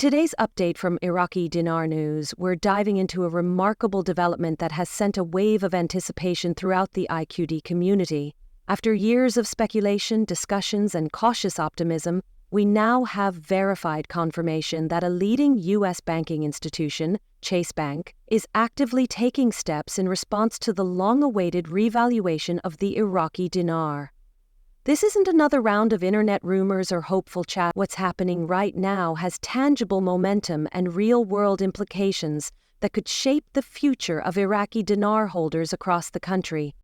In today's update from Iraqi Dinar News, we're diving into a remarkable development that has sent a wave of anticipation throughout the IQD community. After years of speculation, discussions, and cautious optimism, we now have verified confirmation that a leading U.S. banking institution, Chase Bank, is actively taking steps in response to the long-awaited revaluation of the Iraqi dinar. This isn't another round of internet rumors or hopeful chat. What's happening right now has tangible momentum and real-world implications that could shape the future of Iraqi dinar holders across the country.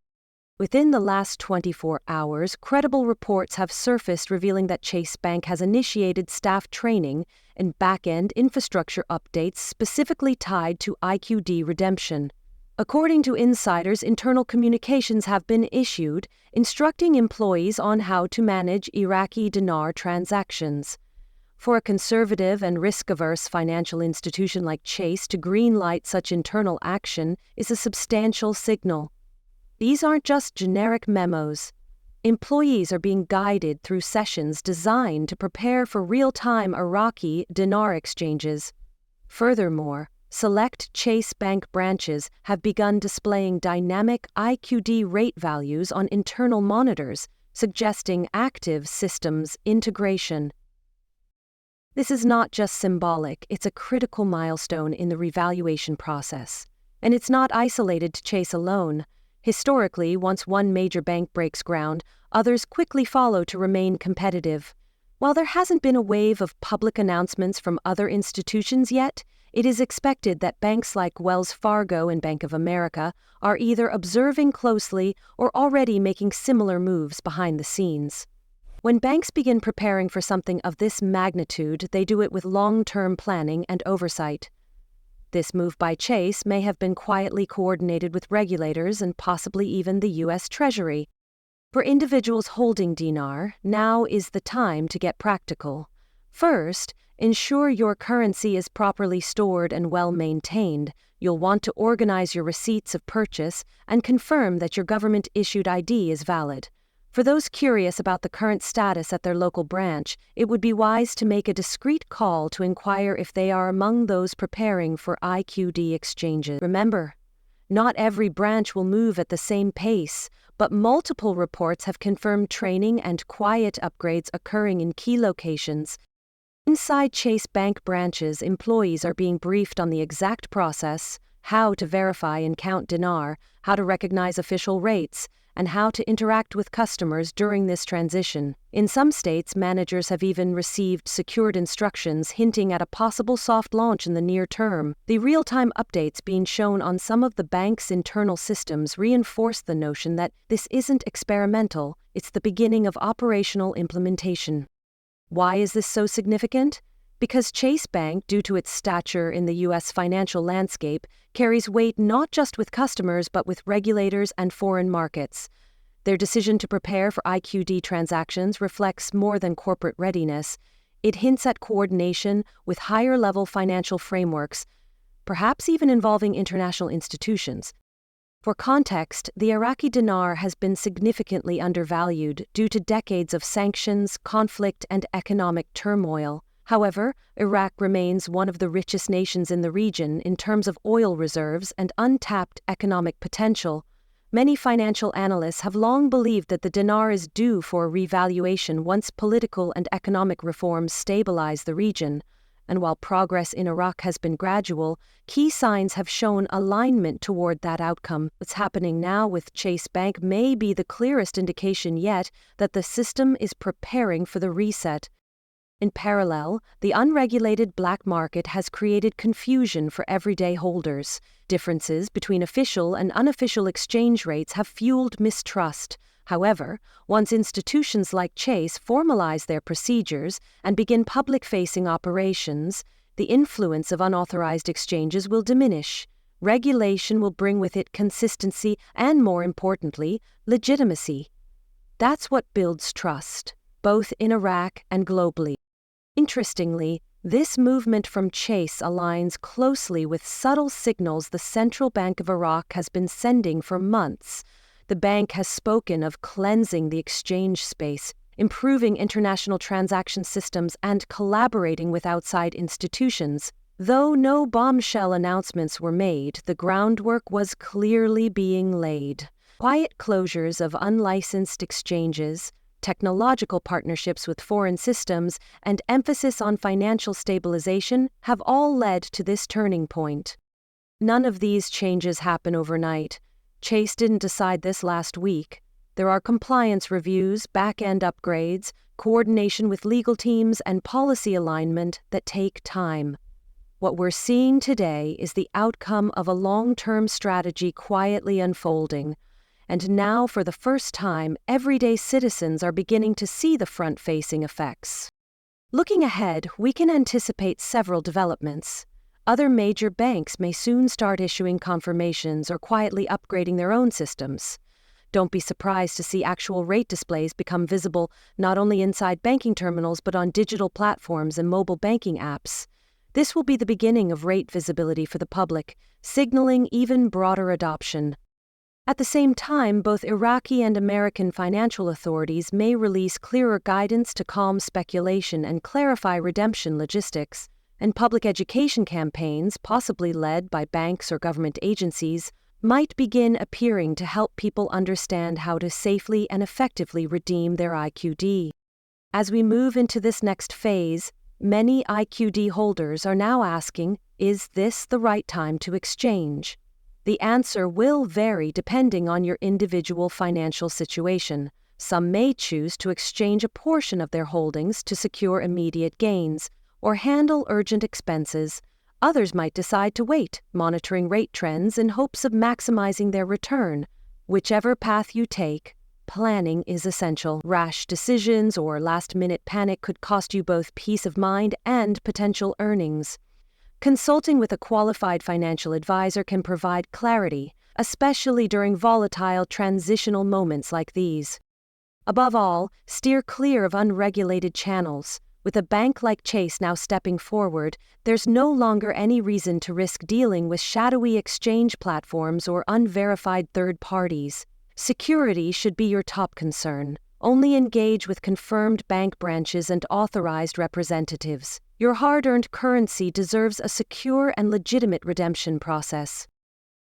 Within the last 24 hours, credible reports have surfaced revealing that Chase Bank has initiated staff training and back-end infrastructure updates specifically tied to IQD redemption. According to insiders, internal communications have been issued instructing employees on how to manage Iraqi dinar transactions. For a conservative and risk-averse financial institution like Chase to greenlight such internal action is a substantial signal. These aren't just generic memos. Employees are being guided through sessions designed to prepare for real-time Iraqi dinar exchanges. Furthermore, select Chase Bank branches have begun displaying dynamic IQD rate values on internal monitors, suggesting active systems integration. This is not just symbolic, it's a critical milestone in the revaluation process. And it's not isolated to Chase alone. Historically, once one major bank breaks ground, others quickly follow to remain competitive. While there hasn't been a wave of public announcements from other institutions yet, it is expected that banks like Wells Fargo and Bank of America are either observing closely or already making similar moves behind the scenes. When banks begin preparing for something of this magnitude, they do it with long-term planning and oversight. This move by Chase may have been quietly coordinated with regulators and possibly even the U.S. Treasury. For individuals holding dinar, now is the time to get practical. First, ensure your currency is properly stored and well maintained. You'll want to organize your receipts of purchase and confirm that your government-issued ID is valid. For those curious about the current status at their local branch, it would be wise to make a discreet call to inquire if they are among those preparing for IQD exchanges. Remember, not every branch will move at the same pace, but multiple reports have confirmed training and quiet upgrades occurring in key locations. Inside Chase Bank branches, employees are being briefed on the exact process, how to verify and count dinar, how to recognize official rates, and how to interact with customers during this transition. In some states, managers have even received secured instructions hinting at a possible soft launch in the near term. The real-time updates being shown on some of the bank's internal systems reinforce the notion that this isn't experimental, it's the beginning of operational implementation. Why is this so significant? Because Chase Bank, due to its stature in the U.S. financial landscape, carries weight not just with customers but with regulators and foreign markets. Their decision to prepare for IQD transactions reflects more than corporate readiness. It hints at coordination with higher-level financial frameworks, perhaps even involving international institutions. For context, the Iraqi dinar has been significantly undervalued due to decades of sanctions, conflict, and economic turmoil. However, Iraq remains one of the richest nations in the region in terms of oil reserves and untapped economic potential. Many financial analysts have long believed that the dinar is due for a revaluation once political and economic reforms stabilize the region. And while progress in Iraq has been gradual, key signs have shown alignment toward that outcome. What's happening now with Chase Bank may be the clearest indication yet that the system is preparing for the reset. In parallel, the unregulated black market has created confusion for everyday holders. Differences between official and unofficial exchange rates have fueled mistrust. However, once institutions like Chase formalize their procedures and begin public-facing operations, the influence of unauthorized exchanges will diminish. Regulation will bring with it consistency and, more importantly, legitimacy. That's what builds trust, both in Iraq and globally. Interestingly, this movement from Chase aligns closely with subtle signals the Central Bank of Iraq has been sending for months. The bank has spoken of cleansing the exchange space, improving international transaction systems, and collaborating with outside institutions. Though no bombshell announcements were made, the groundwork was clearly being laid. Quiet closures of unlicensed exchanges, technological partnerships with foreign systems, and emphasis on financial stabilization have all led to this turning point. None of these changes happen overnight. Chase didn't decide this last week. There are compliance reviews, back-end upgrades, coordination with legal teams, and policy alignment that take time. What we're seeing today is the outcome of a long-term strategy quietly unfolding. And now, for the first time, everyday citizens are beginning to see the front-facing effects. Looking ahead, we can anticipate several developments. Other major banks may soon start issuing confirmations or quietly upgrading their own systems. Don't be surprised to see actual rate displays become visible not only inside banking terminals but on digital platforms and mobile banking apps. This will be the beginning of rate visibility for the public, signaling even broader adoption. At the same time, both Iraqi and American financial authorities may release clearer guidance to calm speculation and clarify redemption logistics, and public education campaigns, possibly led by banks or government agencies, might begin appearing to help people understand how to safely and effectively redeem their IQD. As we move into this next phase, many IQD holders are now asking, is this the right time to exchange? The answer will vary depending on your individual financial situation. Some may choose to exchange a portion of their holdings to secure immediate gains or handle urgent expenses. Others might decide to wait, monitoring rate trends in hopes of maximizing their return. Whichever path you take, planning is essential. Rash decisions or last-minute panic could cost you both peace of mind and potential earnings. Consulting with a qualified financial advisor can provide clarity, especially during volatile transitional moments like these. Above all, steer clear of unregulated channels. With a bank like Chase now stepping forward, there's no longer any reason to risk dealing with shadowy exchange platforms or unverified third parties. Security should be your top concern. Only engage with confirmed bank branches and authorized representatives. Your hard-earned currency deserves a secure and legitimate redemption process.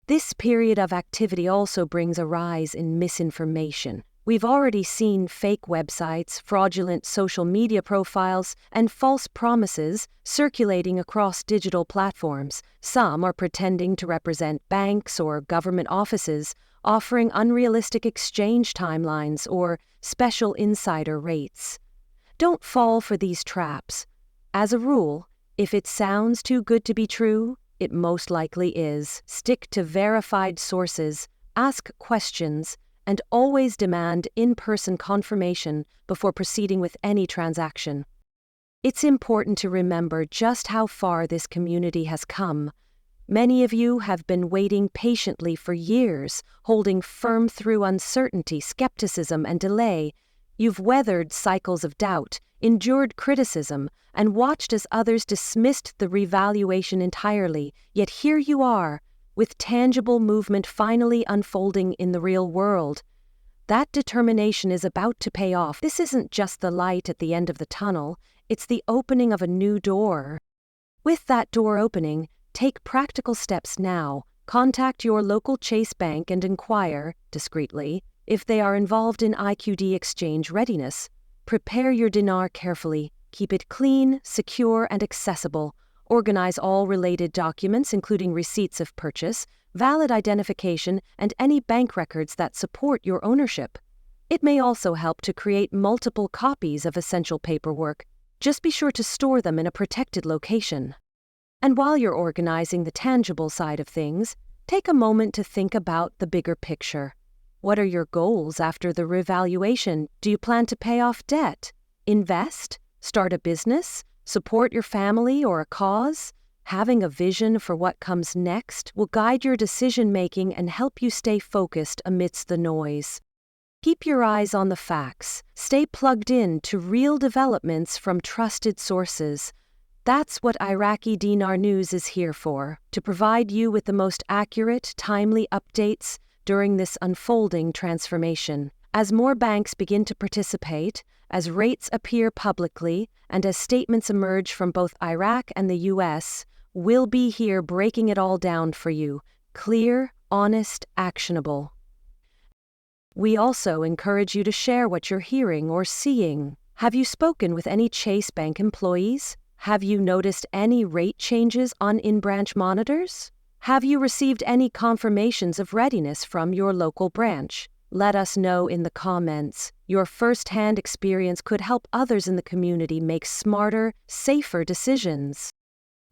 This period of activity also brings a rise in misinformation. We've already seen fake websites, fraudulent social media profiles, and false promises circulating across digital platforms. Some are pretending to represent banks or government offices, offering unrealistic exchange timelines or special insider rates. Don't fall for these traps. As a rule, if it sounds too good to be true, it most likely is. Stick to verified sources, ask questions, and always demand in-person confirmation before proceeding with any transaction. It's important to remember just how far this community has come. Many of you have been waiting patiently for years, holding firm through uncertainty, skepticism, and delay. You've weathered cycles of doubt, endured criticism, and watched as others dismissed the revaluation entirely. Yet here you are, with tangible movement finally unfolding in the real world. That determination is about to pay off. This isn't just the light at the end of the tunnel, it's the opening of a new door. With that door opening, take practical steps now. Contact your local Chase bank and inquire, discreetly, if they are involved in IQD exchange readiness. Prepare your dinar carefully. Keep it clean, secure, and accessible. Organize all related documents, including receipts of purchase, valid identification, and any bank records that support your ownership. It may also help to create multiple copies of essential paperwork. Just be sure to store them in a protected location. And while you're organizing the tangible side of things, take a moment to think about the bigger picture. What are your goals after the revaluation? Do you plan to pay off debt? Invest? Start a business? Support your family or a cause? Having a vision for what comes next will guide your decision-making and help you stay focused amidst the noise. Keep your eyes on the facts. Stay plugged in to real developments from trusted sources. That's what Iraqi Dinar News is here for, to provide you with the most accurate, timely updates during this unfolding transformation. As more banks begin to participate, As rates appear publicly and as statements emerge from both Iraq and the US, we'll be here breaking it all down for you. Clear, honest, actionable. We also encourage you to share what you're hearing or seeing. Have you spoken with any Chase Bank employees? Have you noticed any rate changes on in-branch monitors? Have you received any confirmations of readiness from your local branch? Let us know in the comments. Your first-hand experience could help others in the community make smarter, safer decisions.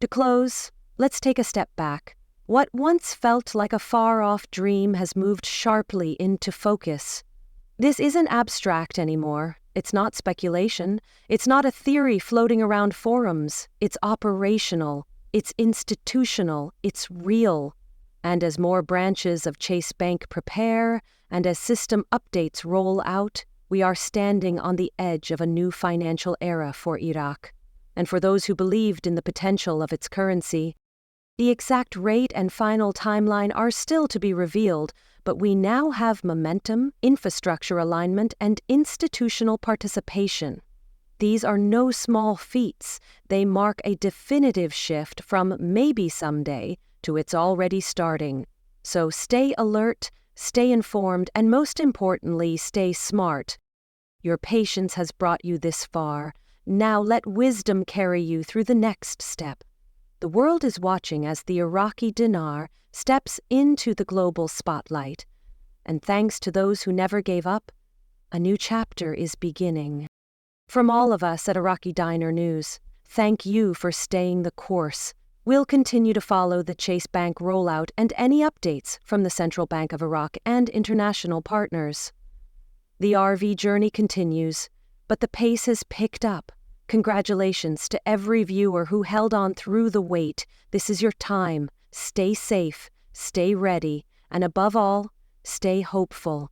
To close, let's take a step back. What once felt like a far-off dream has moved sharply into focus. This isn't abstract anymore. It's not speculation. It's not a theory floating around forums. It's operational. It's institutional. It's real. And as more branches of Chase Bank prepare, and as system updates roll out, we are standing on the edge of a new financial era for Iraq. And for those who believed in the potential of its currency, the exact rate and final timeline are still to be revealed, but we now have momentum, infrastructure alignment, and institutional participation. These are no small feats. They mark a definitive shift from maybe someday to it's already starting. So stay alert, stay informed, and most importantly, stay smart. Your patience has brought you this far. Now let wisdom carry you through the next step. The world is watching as the Iraqi dinar steps into the global spotlight. And thanks to those who never gave up, a new chapter is beginning. From all of us at Iraqi Dinar News, thank you for staying the course. We'll continue to follow the Chase Bank rollout and any updates from the Central Bank of Iraq and international partners. The RV journey continues, but the pace has picked up. Congratulations to every viewer who held on through the wait. This is your time. Stay safe, stay ready, and above all, stay hopeful.